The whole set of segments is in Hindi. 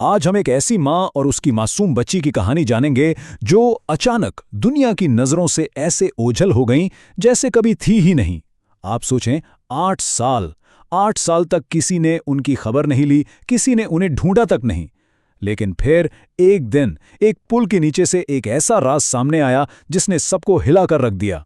आज हम एक ऐसी माँ और उसकी मासूम बच्ची की कहानी जानेंगे जो अचानक दुनिया की नजरों से ऐसे ओझल हो गईं जैसे कभी थी ही नहीं। आप सोचें, 8 साल तक किसी ने उनकी खबर नहीं ली, किसी ने उन्हें ढूंढा तक नहीं। लेकिन फिर एक दिन एक पुल के नीचे से एक ऐसा राज सामने आया जिसने सबको हिला कर रख दिया।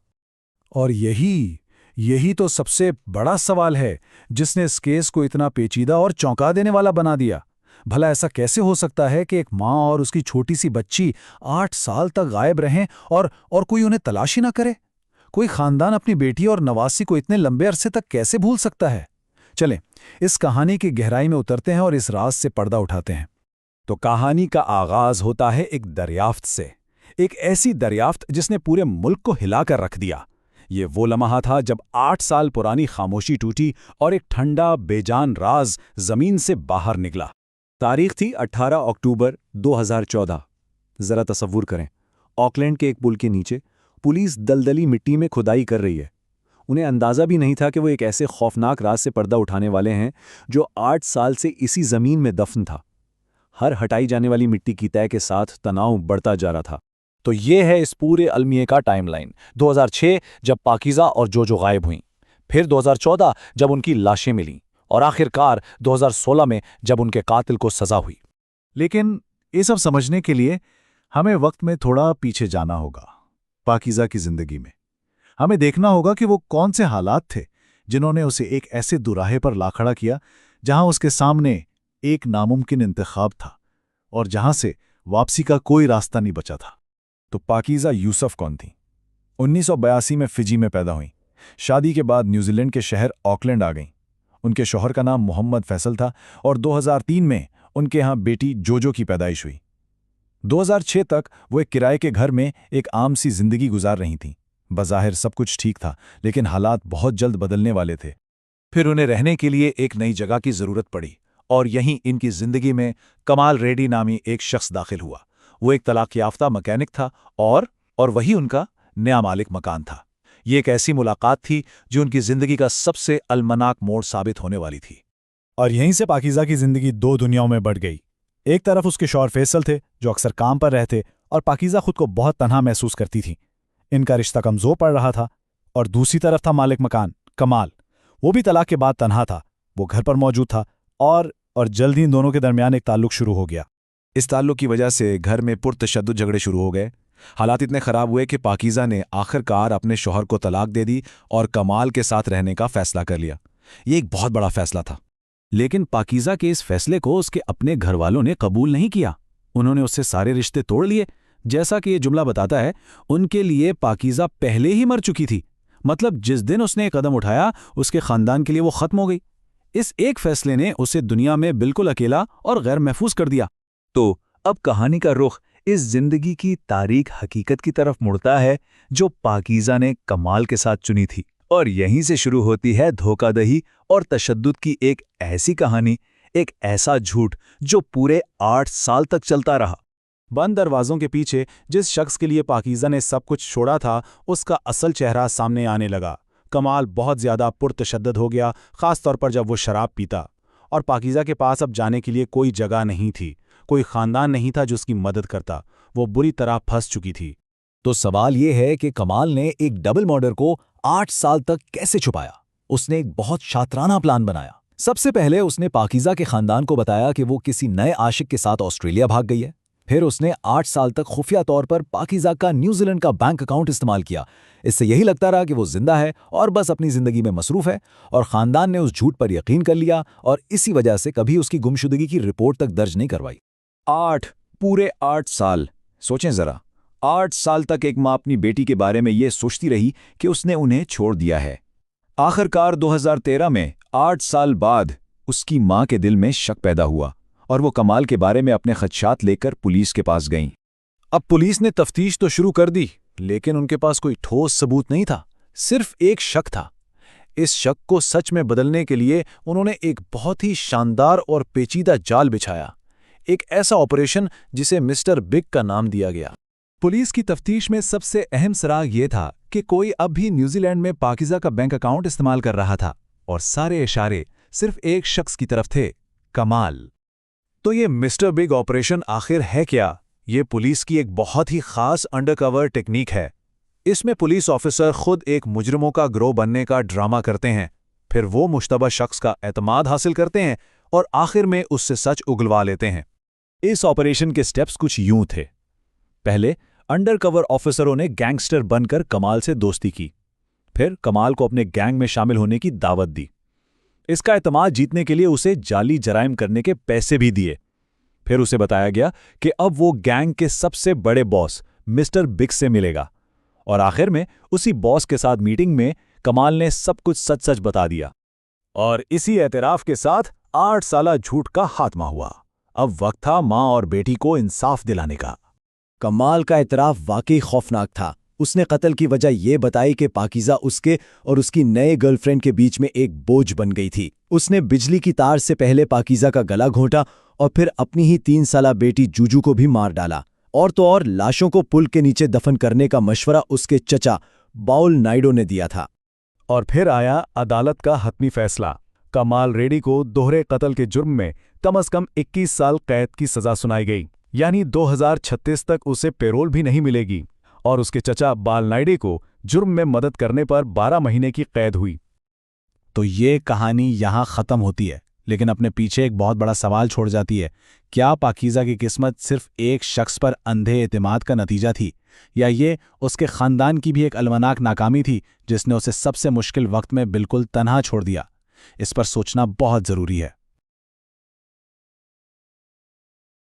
और यही तो सबसे बड़ा सवाल है, जिसने इस केस को इतना पेचीदा और चौंका देने वाला बना दिया। भला ऐसा कैसे हो सकता है कि एक माँ और उसकी छोटी सी बच्ची 8 साल तक गायब रहें और कोई उन्हें तलाश ही ना करे? कोई खानदान अपनी बेटी और नवासी को इतने लंबे अरसे तक कैसे भूल सकता है? चलें, इस कहानी की गहराई में उतरते हैं और इस राज से पर्दा उठाते हैं। तो कहानी का आगाज होता है एक दरियाफ्त से। एक ऐसी दरियाफ्त जिसने पूरे मुल्क को हिलाकर रख दिया। ये वो लम्हा था जब 8 साल पुरानी खामोशी टूटी और एक ठंडा बेजान राज जमीन से बाहर निकला। तारीख थी 18 अक्टूबर 2014। जरा तसव्वुर करें, ऑकलैंड के एक पुल के नीचे पुलिस दलदली मिट्टी में खुदाई कर रही है। उन्हें अंदाजा भी नहीं था कि वो एक ऐसे खौफनाक राज से पर्दा उठाने वाले हैं जो 8 साल से इसी जमीन में दफन था। हर हटाई जाने वाली मिट्टी की तय के साथ तनाव बढ़ता जा रहा था। तो ये है इस पूरे अलमिए का टाइमलाइन। 2006 जब पाकीज़ा और जोजो गायब हुईं, फिर 2014 जब उनकी लाशें मिलीं, और आखिरकार 2016 में जब उनके कातिल को सजा हुई। लेकिन ये सब समझने के लिए हमें वक्त में थोड़ा पीछे जाना होगा। पाकीज़ा की जिंदगी में हमें देखना होगा कि वो कौन से हालात थे जिन्होंने उसे एक ऐसे दुराहे पर ला खड़ा किया जहां उसके सामने एक नामुमकिन इंतखाब था और जहां से वापसी का कोई रास्ता नहीं बचा था। तो पाकीज़ा यूसुफ कौन थी? 1982 में फिजी में पैदा हुई। शादी के बाद न्यूजीलैंड के शहर ऑकलैंड आ गईं। उनके शौहर का नाम मोहम्मद फैसल था और 2003 में उनके यहाँ बेटी जोजो की पैदाइश हुई। 2006 तक वो एक किराए के घर में एक आम सी जिंदगी गुजार रही थीं। बज़ाहिर सब कुछ ठीक था, लेकिन हालात बहुत जल्द बदलने वाले थे। फिर उन्हें रहने के लिए एक नई जगह की जरूरत पड़ी और यहीं इनकी जिंदगी में कमाल रेड्डी नामी एक शख्स दाखिल हुआ। वो एक तलाक याफ्ता मैकेनिक था और वही उनका नया मालिक मकान था। ये एक ऐसी मुलाकात थी जो उनकी जिंदगी का सबसे अलमनाक मोड़ साबित होने वाली थी। और यहीं से पाकीज़ा की जिंदगी दो दुनियाओं में बढ़ गई। एक तरफ उसके शौहर फैसल थे जो अक्सर काम पर रहते और पाकीज़ा खुद को बहुत तन्हा महसूस करती थी। इनका रिश्ता कमजोर पड़ रहा था। और दूसरी तरफ था मालिक मकान कमाल। वो भी तलाक के बाद तन्हा था। वो घर पर मौजूद था और जल्द ही इन दोनों के दरमियान एक ताल्लुक शुरू हो गया। इस ताल्लुक की वजह से घर में पुरतशद्दुद झगड़े शुरू हो गए। हालात इतने खराब हुए कि पाकीज़ा ने आखिरकार अपने शौहर को तलाक दे दी और कमाल के साथ रहने का फैसला कर लिया। ये एक बहुत बड़ा फैसला था। लेकिन पाकीज़ा के इस फैसले को उसके अपने घरवालों ने कबूल नहीं किया। उन्होंने उससे सारे रिश्ते तोड़ लिए। जैसा कि ये जुमला बताता है, उनके लिए पाकीज़ा पहले ही मर चुकी थी। मतलब जिस दिन उसने एक कदम उठाया, उसके खानदान के लिए वो खत्म हो गई। इस एक फैसले ने उसे दुनिया में बिल्कुल अकेला और गैर महफूज कर दिया। तो अब कहानी का रुख इस जिंदगी की तारीख हकीकत की तरफ मुड़ता है जो पाकीज़ा ने कमाल के साथ चुनी थी। और यहीं से शुरू होती है धोखाधड़ी और तशद्दुद की एक ऐसी कहानी, एक ऐसा झूठ जो पूरे 8 साल तक चलता रहा। बंद दरवाजों के पीछे जिस शख्स के लिए पाकीज़ा ने सब कुछ छोड़ा था, उसका असल चेहरा सामने आने लगा। कमाल बहुत ज्यादा पुरतशद्दुद हो गया, खास तौर पर जब वो शराब पीता। और पाकीज़ा के पास अब जाने के लिए कोई जगह नहीं थी, कोई खानदान नहीं था जो उसकी मदद करता। वो बुरी तरह फंस चुकी थी। तो सवाल ये है कि कमाल ने एक डबल मर्डर को 8 साल तक कैसे छुपाया? उसने एक बहुत शातराना प्लान बनाया। सबसे पहले उसने पाकीज़ा के खानदान को बताया कि वो किसी नए आशिक के साथ ऑस्ट्रेलिया भाग गई है। फिर उसने 8 साल तक खुफिया तौर पर पाकीज़ा का न्यूजीलैंड का बैंक अकाउंट इस्तेमाल किया। इससे यही लगता रहा कि वो जिंदा है और बस अपनी जिंदगी में मसरूफ है। और खानदान ने उस झूठ पर यकीन कर लिया और इसी वजह से कभी उसकी गुमशुदगी की रिपोर्ट तक दर्ज नहीं करवाई। पूरे 8 साल। सोचें जरा, 8 साल तक एक माँ अपनी बेटी के बारे में ये सोचती रही कि उसने उन्हें छोड़ दिया है। आखिरकार 2013 में 8 साल बाद उसकी माँ के दिल में शक पैदा हुआ और वो कमाल के बारे में अपने खदशात लेकर पुलिस के पास गईं। अब पुलिस ने तफ्तीश तो शुरू कर दी, लेकिन उनके पास कोई ठोस सबूत नहीं था। सिर्फ एक शक था। इस शक को सच में बदलने के लिए उन्होंने एक बहुत ही शानदार और पेचीदा जाल बिछाया। एक ऐसा ऑपरेशन जिसे मिस्टर बिग का नाम दिया गया। पुलिस की तफ्तीश में सबसे अहम सुराग ये था कि कोई अब भी न्यूजीलैंड में पाकीज़ा का बैंक अकाउंट इस्तेमाल कर रहा था और सारे इशारे सिर्फ एक शख्स की तरफ थे, कमाल। तो ये मिस्टर बिग ऑपरेशन आखिर है क्या? ये पुलिस की एक बहुत ही खास अंडरकवर टेक्निक है। इसमें पुलिस ऑफिसर खुद एक मुजरिमों का गिरोह बनने का ड्रामा करते हैं, फिर वो मुश्तबा शख्स का एतमाद हासिल करते हैं और आखिर में उससे सच उगलवा लेते हैं। इस ऑपरेशन के स्टेप्स कुछ यूं थे। पहले अंडरकवर ऑफिसरों ने गैंगस्टर बनकर कमाल से दोस्ती की, फिर कमाल को अपने गैंग में शामिल होने की दावत दी। इसका एतमाद जीतने के लिए उसे जाली जराइम करने के पैसे भी दिए। फिर उसे बताया गया कि अब वो गैंग के सबसे बड़े बॉस मिस्टर बिग से मिलेगा, और आखिर में उसी बॉस के साथ मीटिंग में कमाल ने सब कुछ सच सच बता दिया। और इसी एतराफ के साथ 8 साला झूठ का खात्मा हुआ। अब वक्त था मां और बेटी को इंसाफ दिलाने का। कमाल का एतराफ वाकई खौफनाक था। उसने कत्ल की वजह ये बताई कि पाकीज़ा उसके और उसकी नए गर्लफ्रेंड के बीच में एक बोझ बन गई थी। उसने बिजली की तार से पहले पाकीज़ा का गला घोंटा और फिर अपनी ही 3 साला बेटी जूजू को भी मार डाला। और तो और लाशों को पुल के नीचे दफन करने का मशवरा उसके चचा बाउल नाइडो ने दिया था। और फिर आया अदालत का हतमी फैसला। कमाल रेड्डी को दोहरे कत्ल के जुर्म में कम से कम 21 साल कैद की सजा सुनाई गई, यानी 2036 तक उसे पैरोल भी नहीं मिलेगी। और उसके चचा बाल नाइडे को जुर्म में मदद करने पर 12 महीने की कैद हुई। तो ये कहानी यहाँ ख़त्म होती है, लेकिन अपने पीछे एक बहुत बड़ा सवाल छोड़ जाती है। क्या पाकीज़ा की किस्मत सिर्फ एक शख्स पर अंधे एतमाद का नतीजा थी, या ये उसके ख़ानदान की भी एक अलमनाक नाकामी थी जिसने उसे सबसे मुश्किल वक्त में बिल्कुल तन्हा छोड़ दिया? इस पर सोचना बहुत ज़रूरी है।